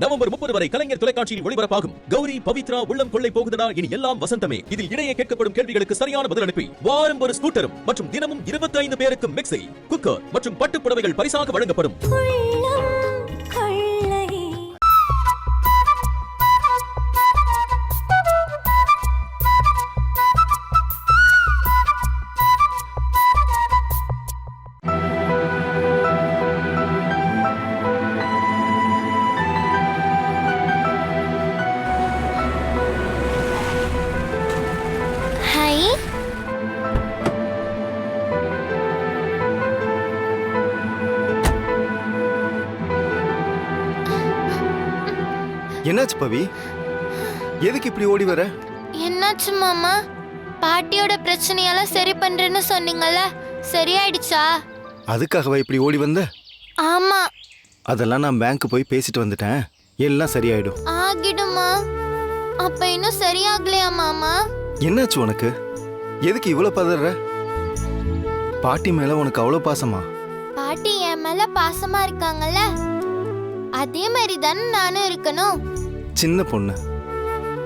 November 30 வரை கலைஞர் தொலைக்காட்சியில் ஒளிபரப்பாகும் கௌரி பவித்ரா உள்ளம் கொள்ளை போகுதடா இனி எல்லாம் வசந்தமே. இதில் இடையே கேட்கப்படும் கேள்விகளுக்கு சரியான பதில் அனுப்பி வாரம் ஒரு ஸ்கூட்டரும் மற்றும் தினமும் 25 பேருக்கு மிக்ஸி, குக்கர் மற்றும் பட்டுப் புடவைகள் பரிசாக வழங்கப்படும். என்னாச்சு பவி? எதுக்கு இப்படி ஓடி வர? என்னாச்சு மாமா? பாட்டியோட பிரச்சனையெல்லாம் சரி பண்றேன்னு சொன்னீங்கல்ல, சரியாயிடுச்சா? அதுக்காகவா இப்படி ஓடி வந்த? ஆமா. அதெல்லாம் நான் பேங்க் போய் பேசிட்டு வந்துட்டேன், எல்லாம் சரியாயிடும். ஆகிடுமா? அப்ப இன்னும் சரியாகலையா மாமா? என்னாச்சு உனக்கு? எதுக்கு இவ்வளவு பதற? பாட்டி மேல உனக்கு அவ்வளவு பாசமா? பாட்டி என் மேல பாசமா இருக்காங்கல்ல, அதே மாதிரி தானே நானும் இருக்கணும். சின்ன பொண்ணு,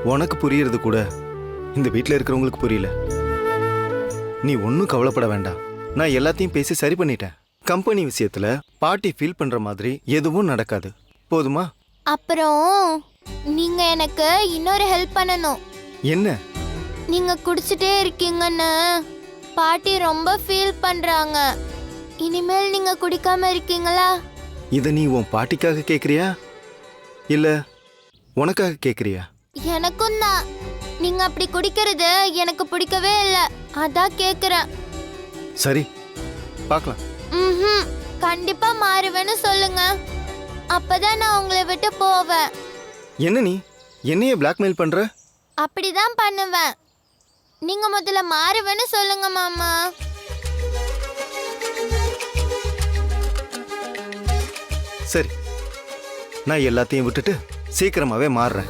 உனக்கு புரியறது கூட இந்த வீட்டில் இருக்கிறவங்களுக்கு புரியல. நீ ஒன்றும் கவலைப்பட வேண்டாம், நான் எல்லாத்தையும் பேசி சரி பண்ணிட்டேன். கம்பெனி விஷயத்துல பாட்டி ஃபீல் பண்ற மாதிரி எதுவும் நடக்காது, போதுமா? அப்புறம் நீங்க எனக்கு இன்னொரு ஹெல்ப் பண்ணணும். என்ன? நீங்க குடிச்சிட்டே இருக்கீங்கன்னு பாட்டி ரொம்ப ஃபீல் பண்றாங்க. இனிமேல் நீங்க குடிக்காம இருக்கீங்களா? இத நீ உன் பாட்டிக்காக கேக்குறியா இல்ல உனக்காக கேக்குறியா? எனக்கும் தான். நீங்க அப்படி குடிக்கிறது எனக்கு பிடிக்கவே இல்ல, அதான் கேக்குறேன். சரி, பார்க்கலாம். கண்டிப்பா மாறுவேன்னு சொல்லுங்க, அப்பதான் நான் உங்களை விட்டு போவேன். என்ன நீ என்னைய பிளாக்மெயில் பண்ற? அப்படிதான் பண்ணுவேன். நீங்க முதல்ல மாறுவேன்னு சொல்லுங்க மாமா. சரி, நான் எல்லாத்தையும் விட்டுட்டு சீக்கிரமாவே மாறுறேன்.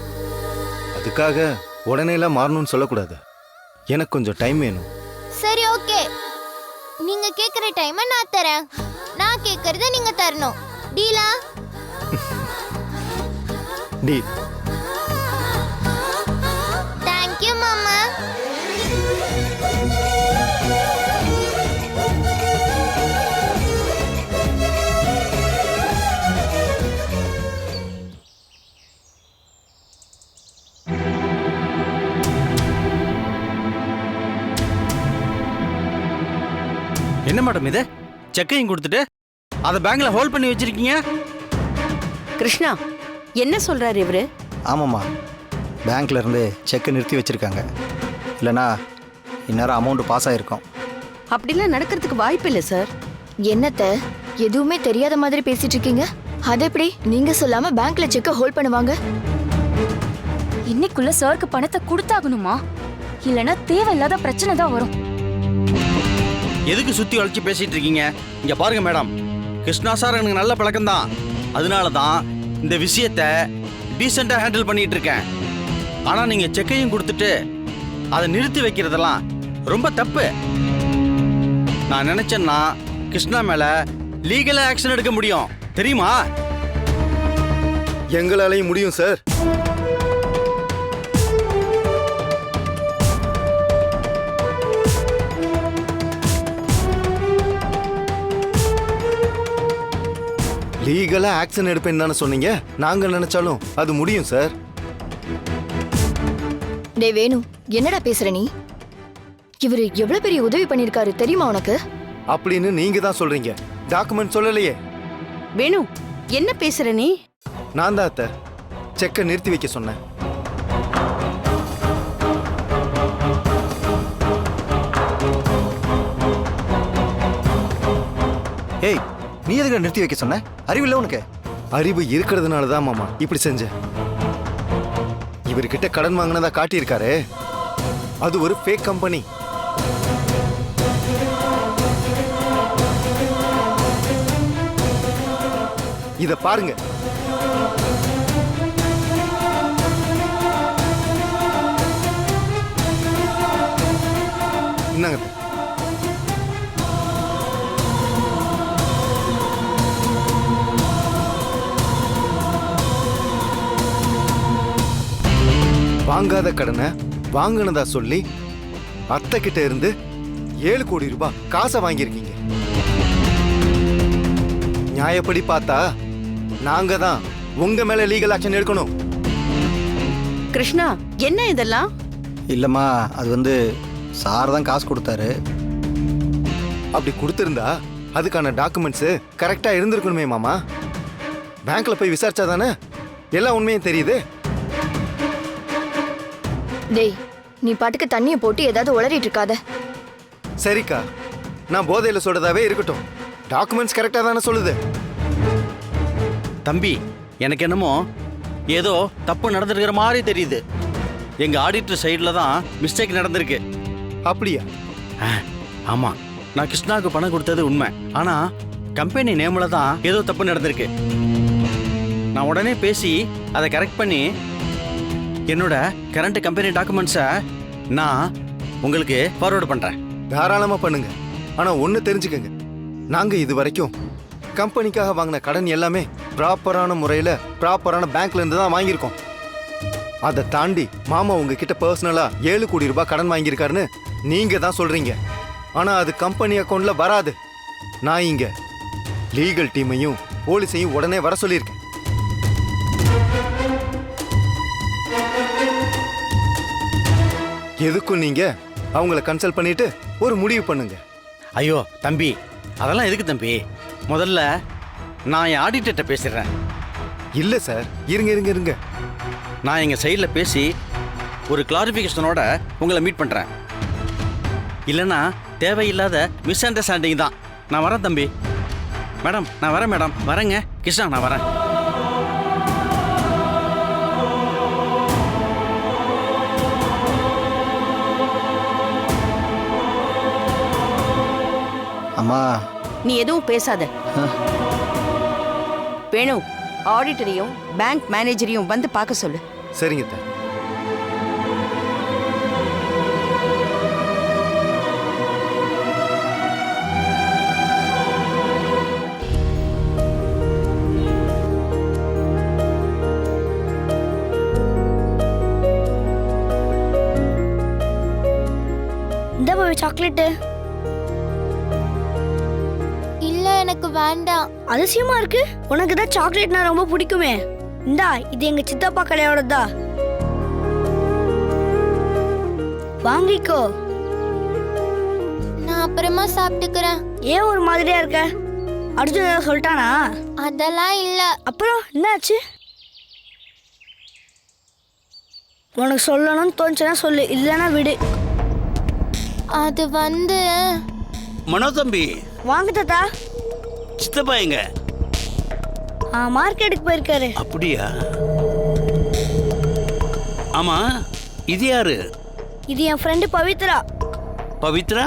அதுக்காக உடனே எல்லாம் மாறணும்னு சொல்லக்கூடாது, எனக்கு கொஞ்சம் டைம் வேணும். சரி, ஓகே. நீங்க கேக்குற டைமை நான் தரேன், நான் கேக்குறத நீங்க தரணும். டீலா? டீல். தேங்க்யூ மாமா. என்ன மேடம் இது? செக்கையும் கொடுத்துட்டு அதை பேங்க்ல ஹோல்ட் பண்ணி வச்சிருக்கீங்க. கிருஷ்ணா, என்ன சொல்றாரு இவரு? ஆமாம்மா, பேங்க்ல இருந்து செக்கை நிறுத்தி வச்சிருக்காங்க, இல்லைனா இந்நேரம் அமௌண்ட் பாஸ் ஆகிருக்கும். அப்படிலாம் நடக்கிறதுக்கு வாய்ப்பு இல்லை சார். என்னத்த எதுவுமே தெரியாத மாதிரி பேசிட்டு இருக்கீங்க? அது எப்படி நீங்க சொல்லாம பேங்க்ல செக்க ஹோல்ட் பண்ணுவாங்க? இன்னைக்குள்ள சாருக்கு பணத்தை கொடுத்தாகணுமா? இல்லனா தேவையில்லாத பிரச்சனை தான் வரும். எதுக்கு சுத்தி வளைச்சு பேசிட்டு இருக்கீங்க? இங்க பாருங்க மேடம், கிருஷ்ணா சார் எனக்கு நல்ல பழக்கம் தான், அதனால தான் இந்த விஷயத்தை டீசெண்டா ஹேண்டில் பண்ணிட்டு இருக்கேன். ஆனா நீங்க செக்கையும் கொடுத்துட்டு அதை நிறுத்தி வைக்கிறதெல்லாம் ரொம்ப தப்பு. நான் நினைச்சேன்னா கிருஷ்ணா மேல லீகலா ஆக்ஷன் எடுக்க முடியும், தெரியுமா? எங்களாலையும் முடியும் சார். லீகலா ஆக்ஷன் எடுப்பேன்னு தானே சொன்னீங்க, நாங்க நினைச்சாலும் அது முடியும் சார். டே வேணு, என்னடா பேசுற நீ? இவரு எவ்வளவு பெரிய உதவி பண்ணிருக்காரு தெரியுமா உனக்கு? அப்படின்னு நீங்க தான் சொல்றீங்க, டாக்குமெண்ட் சொல்லலையே. வேணு, என்ன பேசுற நீ? நான் தான் அத்தை செக்கை நிறுத்தி வைக்க சொன்னேன். ஏய், நீ எதுக்கு நிறுத்தி வைக்க சொன்ன? அறிவில்லை உனக்கு? அறிவு இருக்கிறதுனால தான் மாமா இப்படி செஞ்சேன். இவர்கிட்ட கடன் வாங்கினதா காட்டியிருக்காரு, அது ஒரு ஃபேக் கம்பெனி. இத பாருங்க. என்னங்க? வாங்காத கடனை வாங்கினதா சொல்லி அத்தை கிட்ட இருந்து 7 கோடி ரூபாய் காசை வாங்கியிருக்கீங்க. நியாயப்படி பார்த்தா நாங்க தான் உங்க மேல லீகல் ஆக்ஷன் எடுக்கணும். கிருஷ்ணா என்ன இதெல்லாம்? இல்லைம்மா, அது வந்து சார் தான் காசு கொடுத்தாரு. அப்படி கொடுத்திருந்தா அதுக்கான டாக்குமெண்ட்ஸ் கரெக்டா இருந்திருக்கணுமே மாமா. பேங்க்ல போய் விசாரிச்சா தானே எல்லா உண்மையும் தெரியுது. டேய், நீ பாட்டுக்கு தண்ணியை போட்டு ஏதாவது உளறிட்டு இருக்காத. சரிக்கா, நான் போதையில சொல்றதாவே இருக்கட்டும். டாக்குமெண்ட்ஸ் கரெக்டா தானே சொல்லுது. தம்பி, எனக்கு என்னமோ ஏதோ தப்பு நடந்திருக்கிற மாதிரி தெரியுது. எங்க ஆடிட்டர் சைடில் தான் மிஸ்டேக் நடந்திருக்கு. அப்படியா? ஆமா, நான் கிருஷ்ணாவுக்கு பணம் கொடுத்தது உண்மை. ஆனா கம்பெனி நேம்ல தான் ஏதோ தப்பு நடந்திருக்கு. நான் உடனே பேசி அதை கரெக்ட் பண்ணி என்னோட கரண்ட் கம்பெனி டாக்குமெண்ட்ஸை நான் உங்களுக்கு ஃபார்வர்டு பண்றேன். தாராளமா பண்ணுங்க. ஆனா ஒண்ணு தெரிஞ்சுக்கங்க, நாங்க இது வரைக்கும் கம்பெனிக்காக வாங்கின கடன் எல்லாமே ப்ராப்பரான முறையில ப்ராப்பரான பேங்க்ல இருந்து தான் வாங்கியிருக்கோம். அதை தாண்டி மாமா உங்ககிட்ட பர்சனலா 7 கோடி ரூபாய் கடன் வாங்கியிருக்காருன்னு நீங்க தான் சொல்றீங்க. ஆனா அது கம்பெனி அக்கௌண்ட்ல வராது. நான் இங்க லீகல் டீமையும் போலீஸையும் உடனே வர சொல்லியிருக்கேன். எதுக்கும் நீங்க அவங்கள கன்சல்ட் பண்ணிட்டு ஒரு முடிவு பண்ணுங்க. ஐயோ தம்பி, அதெல்லாம் எதுக்கு தம்பி? முதல்ல நான் என் ஆடிட்டர்கிட்ட பேசிடுறேன். இல்ல சார், இருங்க இருங்க இருங்க. நான் எங்கள் சைடில் பேசி ஒரு கிளாரிஃபிகேஷனோட உங்களை மீட் பண்ணுறேன். இல்லைன்னா தேவையில்லாத மிஸ் அண்டர்ஸ்டாண்டிங் தான். நான் வரேன் தம்பி. மேடம் நான் வரேன். மேடம் வரேங்க. கிருஷ்ணா நான் வரேன். அம்மா, நீ எதுவும் பேசாத. வேணு, ஆடிட்டரையும் பேங்க் மேனேஜரையும் வந்து பார்க்க சொல்லு. சரிங்க சார். இந்த பாவி சாக்லேட்டு. இல்ல, எனக்கு வேண்டாம். அதிசயமா இருக்கு. உனக்கு தான் சாக்லேட்னா ரொம்ப பிடிக்குமே. இந்தா, இது எங்க சித்தப்பா கடையோடதா. வாங்கிக்கோ. நான் அப்புறமா சாப்பிட்டுக்கிறேன். ஏன் ஒரு மாதிரியா இருக்க? அர்ஜுன் ஏதாவது சொல்லிட்டானா? அதெல்லாம் இல்ல. அப்புறம் என்னாச்சு? உனக்கு சொல்லணும்னு தோணுச்சுன்னா சொல்லு, இல்லைன்னா விடு. அது வந்து மனோ தம்பி. வாங்க தாத்தா. சித்தப்பா எங்க? மார்க்கெட்டுக்கு போயிருக்காரு. அப்படியா? ஆமா, இது யாரு? இது என் ஃப்ரெண்டு பவித்ரா. பவித்ரா?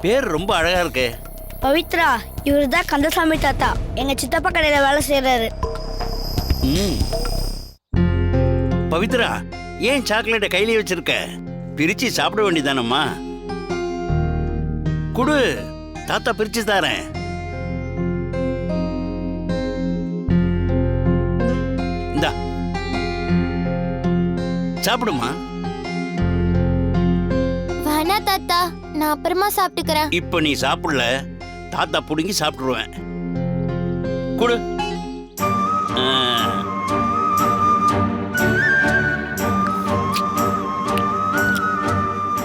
பேர் ரொம்ப அழகா இருக்கு. பவித்ரா, இவர் தான் கந்தசாமி தாத்தா. எங்க சித்தப்பா கடையில வேலை செய்யறாரு. பவித்ரா, ஏன் சாக்லேட்டை கையிலே வச்சிருக்க? பிரிச்சு சாப்பிட வேண்டியதானம்மா. குடு, தாத்தா பிரிச்சு தாரேன். இந்தா சாப்பிடுமா. வேணா தாத்தா, நான் அப்புறமா சாப்பிட்டுக்கிறேன். இப்ப நீ சாப்பிடல, தாத்தா புடுங்கி சாப்பிட்டுருவேன். குடு.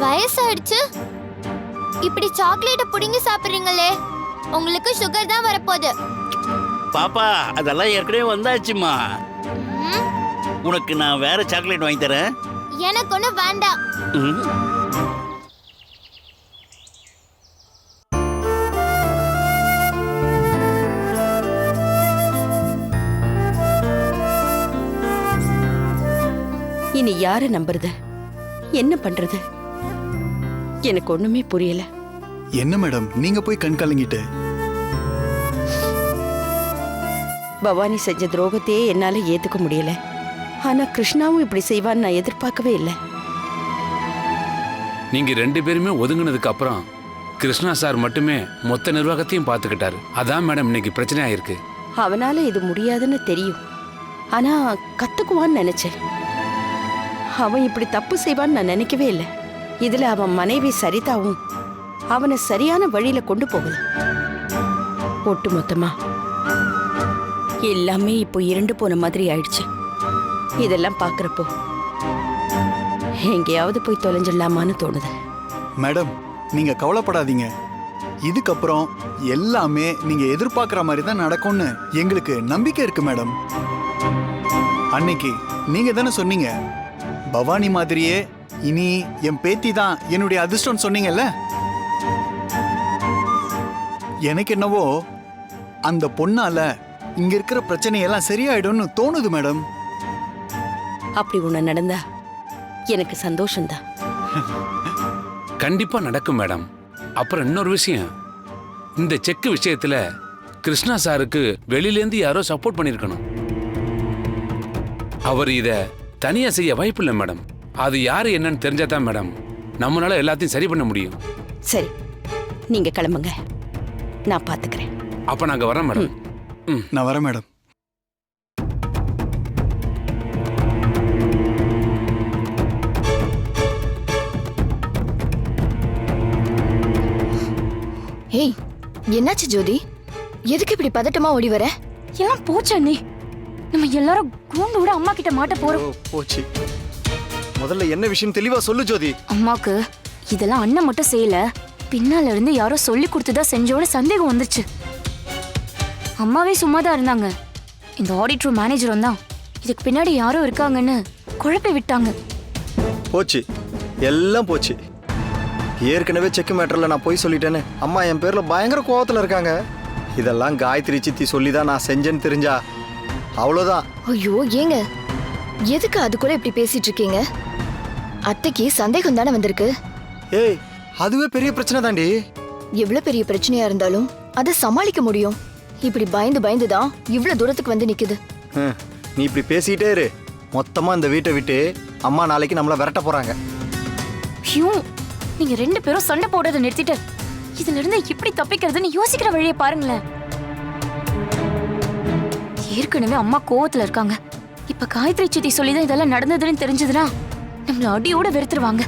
வயசாயிடுச்சு, இப்படி சாக்லேட்டை புடிங்கி சாப்பிடுறீங்களே, உங்களுக்கு சுகர் தான் வரப்போகுது. பாப்பா, அதெல்லாம் ஏற்கனவே வந்தாச்சுமா. உனக்கு நான் வேற சாக்லேட் வாங்கி தரேன். எனக்கு ஒண்ணு வேண்டாம். இனி யாரை நம்புறது? என்ன பண்றது? எனக்கு ஒண்ணுமே புரியல. என்ன மேடம் நீங்க போய் கண் கலங்கிட்டு? பவானி செஞ்ச துரோகத்தையே என்னால ஏத்துக்க முடியல. ஆனா கிருஷ்ணாவும் இப்படி செய்வான்னு நான் எதிர்பார்க்கவே இல்லை. நீங்க 2 பேருமே ஒதுங்கினதுக்கு அப்புறம் கிருஷ்ணா சார் மட்டுமே மொத்த நிர்வாகத்தையும் பார்த்துக்கிட்டாரு. அதான் மேடம் இன்னைக்கு பிரச்சனை ஆயிருக்கு. அவனால இது முடியாதுன்னு தெரியும், ஆனா கத்துக்குவான்னு நினைச்சேன். நான் அப்புறமா சாப்பிட்டுக்கிறேன். எனக்கு ஒண்ணுமே புரியல. எனக்கு வேண்டாம். வேணு, அவன் இப்படி தப்பு செய்வான்னு நான் நினைக்கவே இல்லை. இதுல அவன் மனைவி சரிதாவும் அவனை சரியான வழியில கொண்டு போகல. ஒட்டு மொத்தமா எல்லாமே இப்போ இருண்டு போன மாதிரி ஆயிடுச்சு. இதெல்லாம் பாக்குறப்போ எங்கேயாவது போய் தொலைஞ்சிடலாமான்னு தோணுது. மேடம் நீங்க கவலைப்படாதீங்க. இதுக்கப்புறம் எல்லாமே நீங்க எதிர்பார்க்குற மாதிரி தான் நடக்கும்னு எங்களுக்கு நம்பிக்கை இருக்கு மேடம். அன்னைக்கு நீங்க தானே சொன்னீங்க, பவானி மாதிரியே இனி என் பேத்தி தான் என்னுடைய அதிர்ஷ்டம் சொன்னீங்கல்ல. எனக்கு என்னவோ அந்த பொண்ணால இங்க இருக்கிற பிரச்சனையெல்லாம் சரியாயிடும்னு தோணுது மேடம். அப்படி ஒண்ணு நடந்தா எனக்கு சந்தோஷம்தான். கண்டிப்பா நடக்கும் மேடம். அப்புறம் இன்னொரு விஷயம், இந்த செக் விஷயத்துல கிருஷ்ணா சாருக்கு வெளியிலேருந்து யாரோ சப்போர்ட் பண்ணிருக்கணும். அவர் இத தனியா செய்ய வாய்ப்பு இல்லை மேடம். அது யாரு என்னன்னு தெரிஞ்சாதான் மேடம் நம்மளால எல்லாத்தையும் சரி பண்ண முடியும். சரி, நீங்க கிளம்புங்க, நான் பாத்துக்கிறேன். அப்ப நாங்க வரோம் மேடம். நான் வரேன் மேடம். ஏய், என்னாச்சு ஜோதி? எதுக்கு இப்படி பதட்டமா ஓடி வர? எல்லாம் போச்சு அண்ணி. நம்ம எல்லாரும் கூண்டோட அம்மா கிட்ட மாட்ட போறோம். போச்சு. முதல்ல என்ன விஷயம் தெளிவா சொல்லு ஜோதி. அம்மாக்கு இதெல்லாம் அண்ணன் மட்டும் செய்யல, பின்னால இருந்து யாரோ சொல்லி கொடுத்துதான் செஞ்சோட சந்தேகம் வந்துச்சு. அம்மாவே சும்மாதான் இருந்தாங்க. இந்த ஆடிட் ரூம் மேனேஜர் வந்தான் இதுக்கு பின்னாடி யாரோ இருக்காங்கன்னு குழப்பி விட்டாங்க. போச்சு, எல்லாம் போச்சு. ஏற்கனவே செக் மேட்டர்ல நான் போய் சொல்லிட்டேன்னு அம்மா என் பேர்ல பயங்கர கோவத்துல இருக்காங்க. இதெல்லாம் காயத்ரி சித்தி சொல்லி தான் நான் செஞ்சேன்னு தெரிஞ்சா அவ்வளோதான். ஐயோ ஏங்க, எதுக்கு அதுக்குள்ள இப்படி பேசிட்டு இருக்கீங்க? அத்தைக்கு சந்தேகம் தானே வந்திருக்கு. ஏய், அதுவே பெரிய பிரச்சனை தாண்டி. எவ்வளவு பெரிய பிரச்சனையா இருந்தாலும் அதை சமாளிக்க முடியும். இப்படி பயந்து பயந்து தான் இவ்வளவு தூரத்துக்கு வந்து நிக்குது. நீ இப்படி பேசிட்டே இரு. மொத்தமா இந்த வீட்டை விட்டு அம்மா நாளைக்கு நம்மள விரட்ட போறாங்க. ஐயோ, நீங்க 2 பேரும் சண்டை போடுறதை நிறுத்திட்டு இதுல இருந்து எப்படி தப்பிக்கிறதுன்னு யோசிக்கிற வழியை பாருங்களேன். ஏற்கனவே அம்மா கோவத்துல இருக்காங்க. இப்ப காயத்ரி சித்தி சொல்லிதான் இதெல்லாம் நடந்ததுன்னு தெரிஞ்சதுன்னா நம்மள அடியோட வெறுத்துருவாங்க.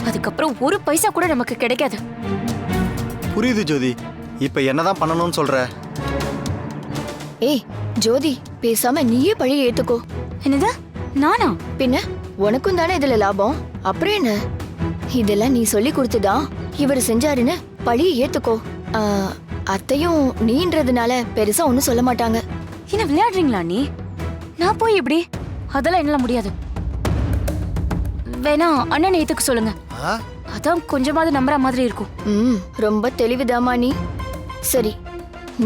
அதுக்கப்புறம் ஒரு பைசா கூட நமக்கு கிடைக்காது. புரியுது ஜோதி. இப்ப என்னதான் பண்ணணும்னு சொல்ற? ஏய் ஜோதி, பேசாம நீயே பழிய ஏத்துக்கோ. என்னது, நானா? பின்ன உனக்கும் தானே இதுல லாபம். அப்புறம் என்ன, இதெல்லாம் நீ சொல்லி கொடுத்துதான் இவர் செஞ்சாருன்னு பழிய ஏத்துக்கோ. அத்தையும் நீன்றதுனால பெருசா ஒண்ணும் சொல்ல மாட்டாங்க. என்ன விளையாடுறீங்களா நீ? நான் போய் எப்படி? அதெல்லாம் என்னால முடியாது. வேணா அண்ணனை ஏத்துக்க சொல்லுங்க, அதான் கொஞ்சமாவது நம்புற மாதிரி இருக்கும். ரொம்ப தெளிவுதாமா நீ. சரி,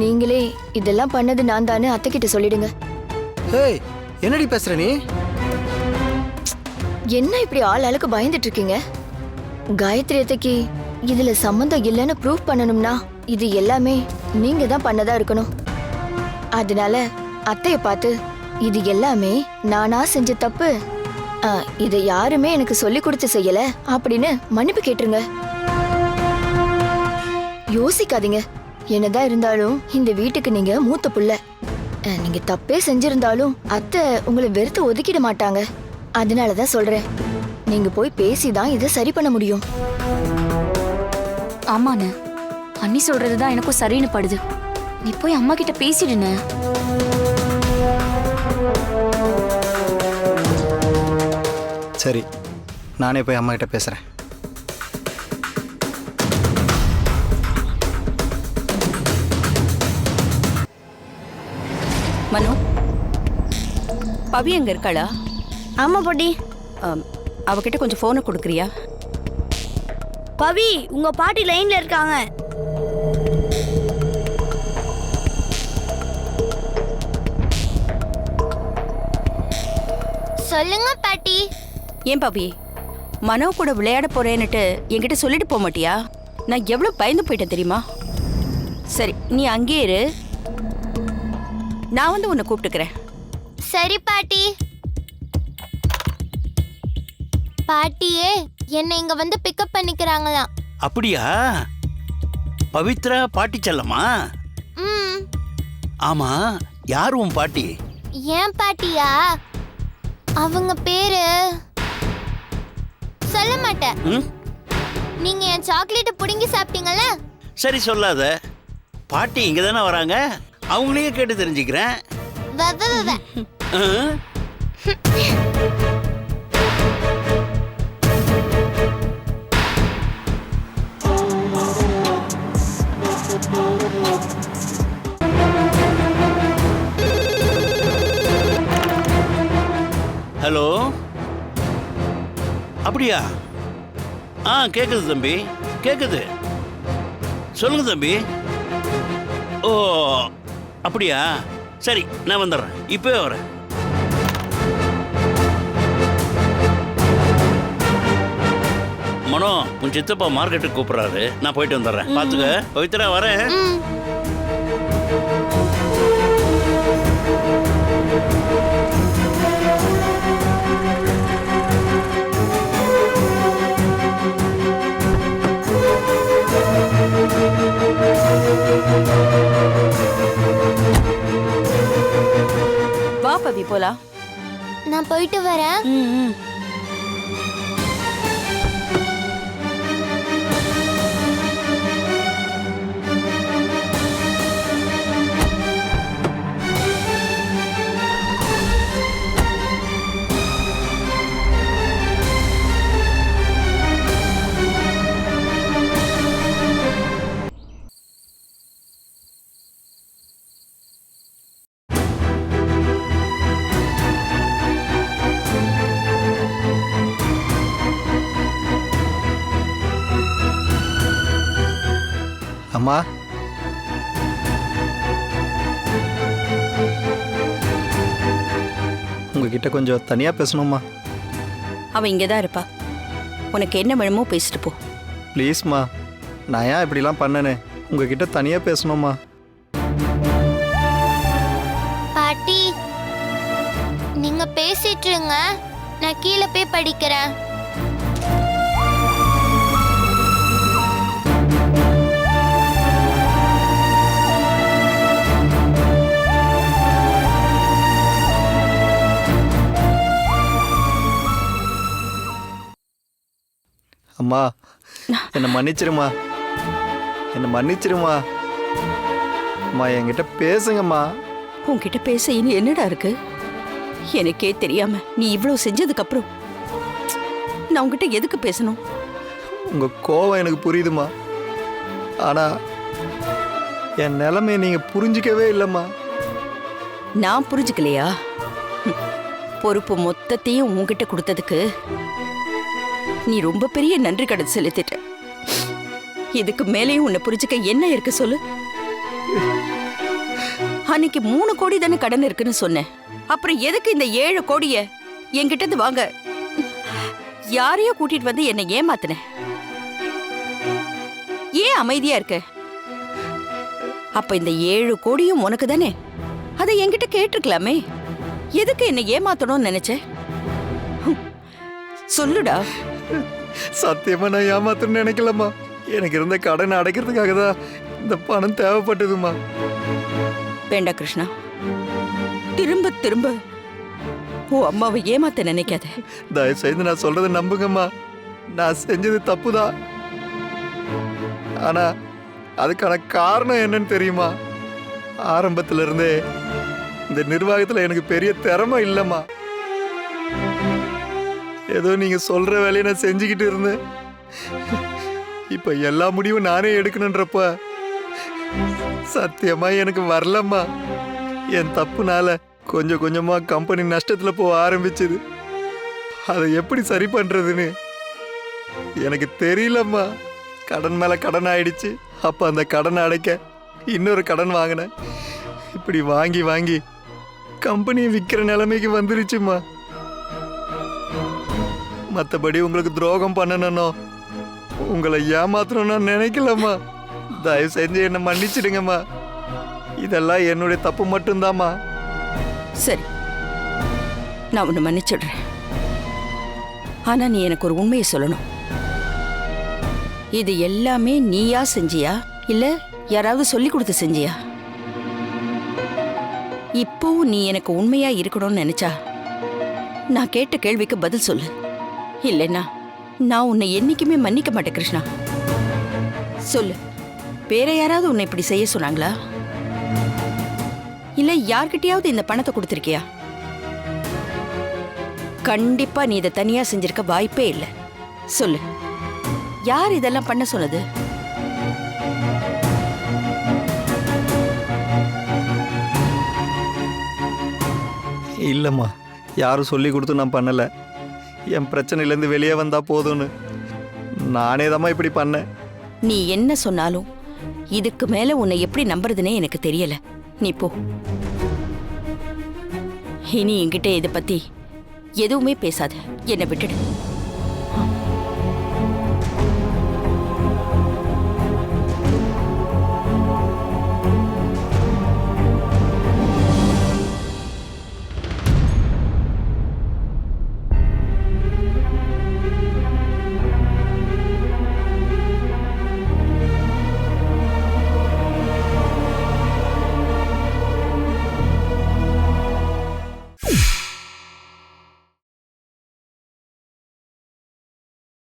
நீங்களே இதெல்லாம் பண்ணது நான் தானே அத்தை கிட்ட சொல்லிடுங்க. ஏய், என்னடி பேசுற நீ? என்ன இப்படி ஆள் ஆளுக்கு பயந்துட்டு இருக்கீங்க? காயத்ரி அத்தைக்கு இதுல சம்பந்தம் இல்லைன்னு ப்ரூவ் பண்ணணும்னா இது எல்லாமே நீங்க தான் பண்ணதா இருக்கணும். அதனால அத்தைய பார்த்து இது எல்லாமே நானா செஞ்ச தப்பு, இதை யாருமே எனக்கு சொல்லி கொடுத்து செய்யல அப்படின்னு மன்னிப்பு கேட்டுருங்க. யோசிக்காதீங்க. என்னதான் இருந்தாலும் இந்த வீட்டுக்கு நீங்க மூத்த புள்ள. நீங்க தப்பே செஞ்சிருந்தாலும் அத்தை உங்களை வெறுத்து ஒதுக்கிட மாட்டாங்க. அதனாலதான் சொல்றேன், நீங்க போய் பேசிதான் இதை சரி பண்ண முடியும். ஆமாண்ண, அண்ணி சொல்றதுதான் எனக்கும் சரின்னு படுது. நீ போய் அம்மா கிட்ட பேசிடுன. சரி, நானே போய் அம்மா கிட்ட பேசுறேன். மனு, பவி அங்க இருக்காளா? ஆமா பாட்டி. அவகிட்ட கொஞ்சம் போனை கொடுக்குறியா? பவி, உங்க பாட்டி லைன்ல இருக்காங்க. சொல்லுங்க பாட்டி. ஏன் பவி, மனோ கூட விளையாட போறேன்னுட்டு என்கிட்ட சொல்லிட்டு போக மாட்டியா? நான் எவ்வளவு பயந்து போயிட்டேன் தெரியுமா? சரி, நீ அங்கேயே இரு, நான் வந்து உன்னை கூப்பிட்டுக்கிறேன். சரி பாட்டி. பாட்டியே என்னை இங்க வந்து பிக்கப் பண்ணிக்கிறாங்களாம். அப்படியா? பவித்ரா பாட்டி செல்லமா? ஆமா, யார் உன் பாட்டி? ஏன் பாட்டியா? அவங்க பேரு சொல்ல மாட்டேன். ம் நீங்க என் சாக்லேட்டை புடுங்கி சாப்பிட்டீங்கல்ல? சரி சொல்லாத. பாட்டி இங்கே தானே வராங்க, அவங்களையே கேட்டு தெரிஞ்சுக்கிறேன். வ, வ, வ, வ. ஆ? ஹலோ, அப்படியா? ஆ கேட்குது தம்பி, கேட்குது. சொல்லுங்க தம்பி. ஓ அப்படியா? சரி நான் வந்துடுறேன், இப்போவே வரேன். மனோ, உன் சித்தப்பா மார்க்கெட்டுக்கு கூப்பிட்றாரு, நான் போயிட்டு வந்துடுறேன். பார்த்துக்க பவித்ரா, வரேன். ம். வா பவி போலாம். நான் போயிட்டு வரேன். ம். அம்மா, உங்ககிட்ட கொஞ்சம் தனியாக பேசணும்மா. அவ இங்கே தான் இருப்பா. உனக்கு என்ன வேணுமோ பேசிட்டு போ. ப்ளீஸ்மா, நான் ஏன் இப்படிலாம் பண்ணனே, உங்ககிட்ட தனியாக பேசணும்மா. பாட்டி, நீங்க பேசிட்டு இருங்க, நான் கீழே போய் படிக்கிறேன். அம்மா, என்னை மன்னிச்சிருமா, என்னை மன்னிச்சிருமா. அம்மா, என்கிட்ட பேசுங்கம்மா. உன்கிட்ட பேச இனி என்னடா இருக்கு? எனக்கே தெரியாம நீ இவ்வளவு செஞ்சதுக்கு அப்புறம் நான் உன்கிட்ட எதுக்கு பேசணும்? உங்கள் கோவம் எனக்கு புரியுதுமா, ஆனால் என் நிலைமையை நீங்கள் புரிஞ்சிக்கவே இல்லைம்மா. நான் புரிஞ்சுக்கலையா? பொறுப்பு மொத்தத்தையும் உன்கிட்ட கொடுத்ததுக்கு நீ ரொம்ப பெரிய நன்றி கடன் செலுத்திட்ட. இதுக்கு மேலேயும் உன்னை புரிஞ்சுக்க என்ன இருக்கு சொல்லு? அன்னைக்கு 3 கோடி தானே கடன் இருக்குன்னு சொன்னேன். அப்புறம் எதுக்கு இந்த 7 கோடிய என்கிட்ட இருந்து வாங்க யாரையோ கூட்டிட்டு வந்து என்னை ஏமாத்தின? ஏன் அமைதியா இருக்க? அப்ப இந்த 7 கோடியும் உனக்கு தானே? அதை என்கிட்ட கேட்டிருக்கலாமே. எதுக்கு என்னை ஏமாத்தணும்னு நினைச்ச? சொல்லுடா. சத்தியமா நான் ஏமாத்தணும்னு நினைக்கலம்மா. எனக்கு இருந்த கடனை அடைக்கிறதுக்காக தான் இந்த பணம் தேவைப்பட்டதுமா. வேண்டா கிருஷ்ணா, திரும்ப திரும்ப உன் அம்மாவை ஏமாத்த நினைக்காத. தயவு செய்து நான் சொல்றதை நம்புங்கம்மா. நான் செஞ்சது தப்புதான், ஆனா அதுக்கான காரணம் என்னன்னு தெரியுமா? ஆரம்பத்துல இருந்தே இந்த நிர்வாகத்துல எனக்கு பெரிய திறமை இல்லைம்மா. ஏதோ நீங்க சொல்ற வேலையை நான் செஞ்சுக்கிட்டு இருந்தேன். இப்ப எல்லா முடிவும் நானே எடுக்கணுன்றப்ப சத்தியமா எனக்கு வரலம்மா. என் தப்புனால கொஞ்சம் கொஞ்சமா கம்பெனி நஷ்டத்துல போக ஆரம்பிச்சது. அதை எப்படி சரி பண்றதுன்னு எனக்கு தெரியலம்மா. கடன் மேல கடன் ஆயிடுச்சு. அப்ப அந்த கடனை அடைக்க இன்னொரு கடன் வாங்கினேன். இப்படி வாங்கி வாங்கி கம்பெனியை விற்கிற நிலைமைக்கு வந்துருச்சுமா. மற்றபடி உங்களுக்கு துரோகம் பண்ணணும்னோ உங்களை ஏமாத்தணும்னு நான் நினைக்கலம்மா. தயவு செஞ்சு என்னை மன்னிச்சிடுங்கம்மா. இதெல்லாம் என்னுடைய தப்பு மட்டும்தாம்மா. சரி, நான் உன்னை மன்னிச்சிடுறேன். ஆனா நீ எனக்கு ஒரு உண்மையை சொல்லணும். இது எல்லாமே நீயா செஞ்சியா இல்ல யாராவது சொல்லி கொடுத்து செஞ்சியா? இப்போவும் நீ எனக்கு உண்மையா இருக்கணும்னு நினைச்சா நான் கேட்ட கேள்விக்கு பதில் சொல்லு. இல்லைன்னா நான் உன்னை என்னைக்குமே மன்னிக்க மாட்டேன் கிருஷ்ணா. சொல்லு, வேற யாராவது உன்னை இப்படி செய்ய சொன்னாங்களா? இல்ல யார்கிட்டயாவது இந்த பணத்தை கொடுத்திருக்கியா? கண்டிப்பா நீ இதை தனியா செஞ்சிருக்க வாய்ப்பே இல்லை. சொல்லு, யார் இதெல்லாம் பண்ண சொன்னது? இல்லைம்மா, யாரும் சொல்லி கொடுத்து நான் பண்ணலை. என் பிரச்சனையிலேருந்து வெளியே வந்தா போதும்னு நானே தாம்மா இப்படி பண்ணேன். நீ என்ன சொன்னாலும் இதுக்கு மேல உன்னை எப்படி நம்புறதுனே எனக்கு தெரியல. நீ போ. இனி என்கிட்ட இதை பத்தி எதுவுமே பேசாத. என்னை விட்டுடு.